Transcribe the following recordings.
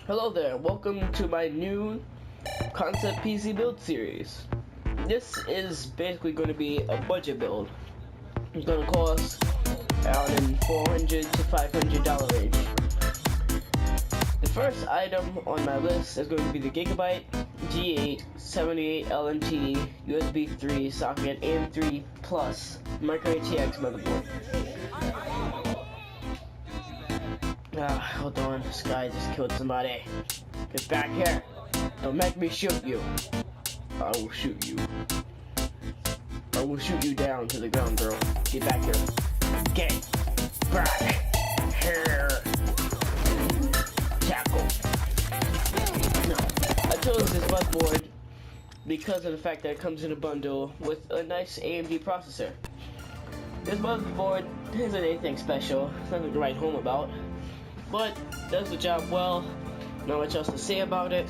Hello there, welcome to my new concept PC build series. This is basically going to be a budget build. It's going to cost around in $400 to $500 range. The first item on my list is going to be the Gigabyte G8 78 LNT USB 3 socket AM3 Plus micro ATX motherboard. Hold on, this guy just killed somebody. Get back here. Don't make me shoot you. I will shoot you. I will shoot you down to the ground, girl. Get back here. Get back here. Tackle. No. I chose this motherboard because of the fact that it comes in a bundle with a nice AMD processor. This motherboard isn't anything special. It's nothing to write home about, but does the job well. Not much else to say about it.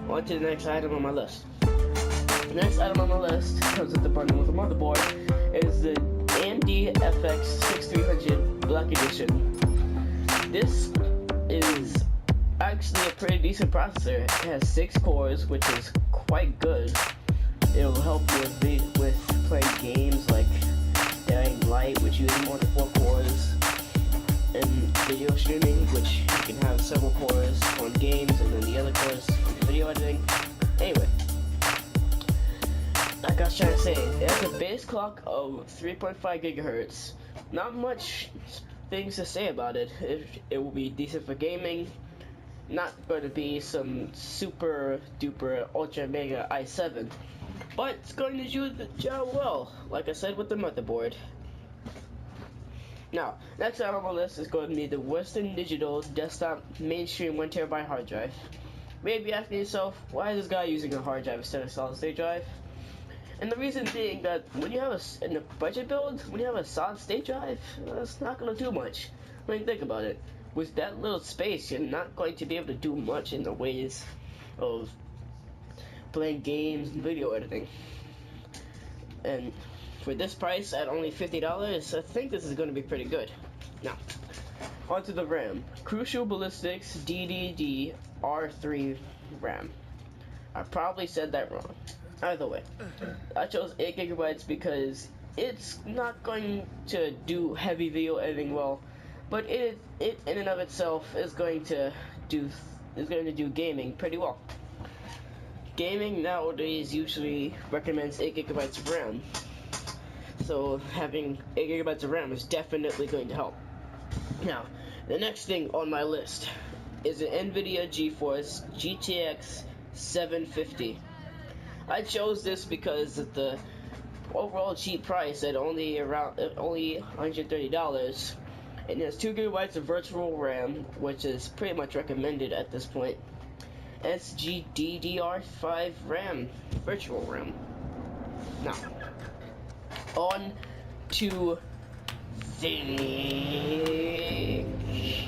On to the next item on my list. The next item on my list comes with the bundle with a motherboard. Is the AMD FX 6300 Black Edition. This is actually a pretty decent processor. It has 6 cores, which is quite good. It will help you with playing games like Dying Light, which uses more than 4 cores. And video streaming, which you can have several cores on games and then the other cores on video editing. Anyway, like I was trying to say, it has a base clock of 3.5 gigahertz. Not much things to say about it. It will be decent for gaming. Not going to be some super duper ultra mega i7, but it's going to do the job well, like I said with the motherboard. Now, next item on my list is going to be the Western Digital Desktop Mainstream 1TB hard drive. You may be asking yourself, why is this guy using a hard drive instead of solid state drive? And the reason being that when you have in a budget build, when you have a solid state drive, it's not going to do much. I mean, think about it. With that little space, you're not going to be able to do much in the ways of playing games and video editing. And for this price at only $50, I think this is going to be pretty good. Now, onto the RAM. Crucial Ballistics DDR3 RAM. I probably said that wrong. Either way, I chose 8 gigabytes because it's not going to do heavy video editing well, but it in and of itself is going to do gaming pretty well. Gaming nowadays usually recommends 8 gigabytes of RAM. So having 8 gigabytes of RAM is definitely going to help. Now, the next thing on my list is an NVIDIA GeForce GTX 750. I chose this because of the overall cheap price at only $130, and it has 2 gigabytes of virtual RAM, which is pretty much recommended at this point. SGDDR5 RAM, virtual RAM. Now, on to the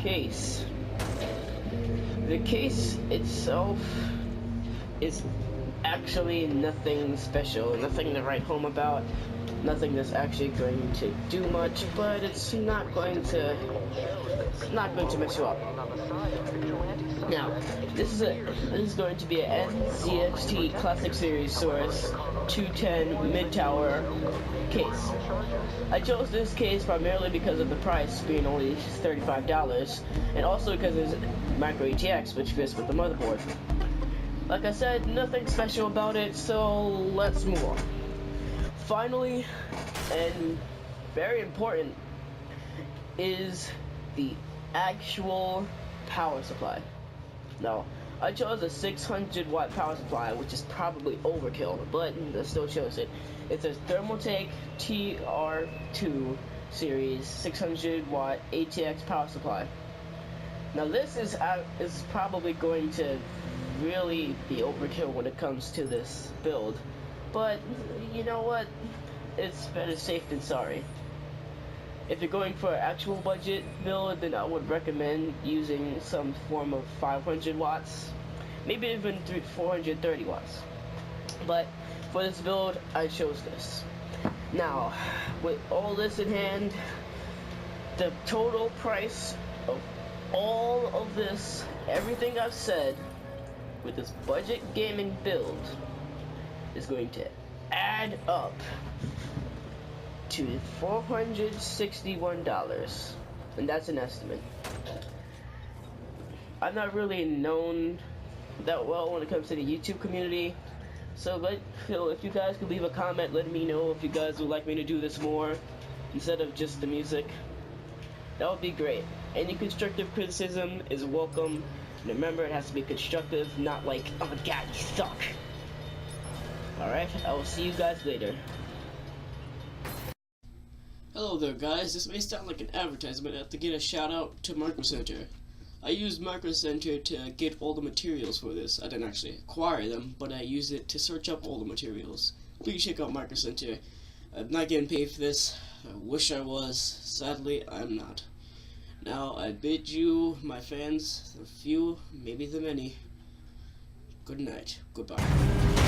case. The case itself is actually nothing special, nothing to write home about, nothing that's actually going to do much, but it's not going to mess you up. Now, this is going to be an NZXT Classic Series Source 210 mid-tower case. I chose this case primarily because of the price being only $35, and also because it's micro ATX, which fits with the motherboard. Like I said, nothing special about it, so let's move on. Finally, and very important, is the actual power supply. Now, I chose a 600 watt power supply, which is probably overkill, but I still chose it. It's a Thermaltake TR2 series 600 watt ATX power supply. Now this is probably going to really be overkill when it comes to this build, but you know what? It's better safe than sorry. If you're going for an actual budget build, then I would recommend using some form of 500 watts, maybe even 430 watts. But for this build, I chose this. Now, with all this in hand, the total price of all of this, everything I've said, with this budget gaming build, is going to add up to $461, and that's an estimate. I'm not really known that well when it comes to the YouTube community, so if you guys could leave a comment letting me know if you guys would like me to do this more instead of just the music, that would be great. Any constructive criticism is welcome. And remember, it has to be constructive, not like, oh my god, you suck. Alright, I will see you guys later. Hello there guys, this may sound like an advertisement. I have to get a shout out to Micro Center. I used Micro Center to get all the materials for this. I didn't actually acquire them, but I used it to search up all the materials. Please check out Micro Center. I'm not getting paid for this. I wish I was. Sadly, I'm not. Now, I bid you, my fans, the few, maybe the many, good night. Goodbye.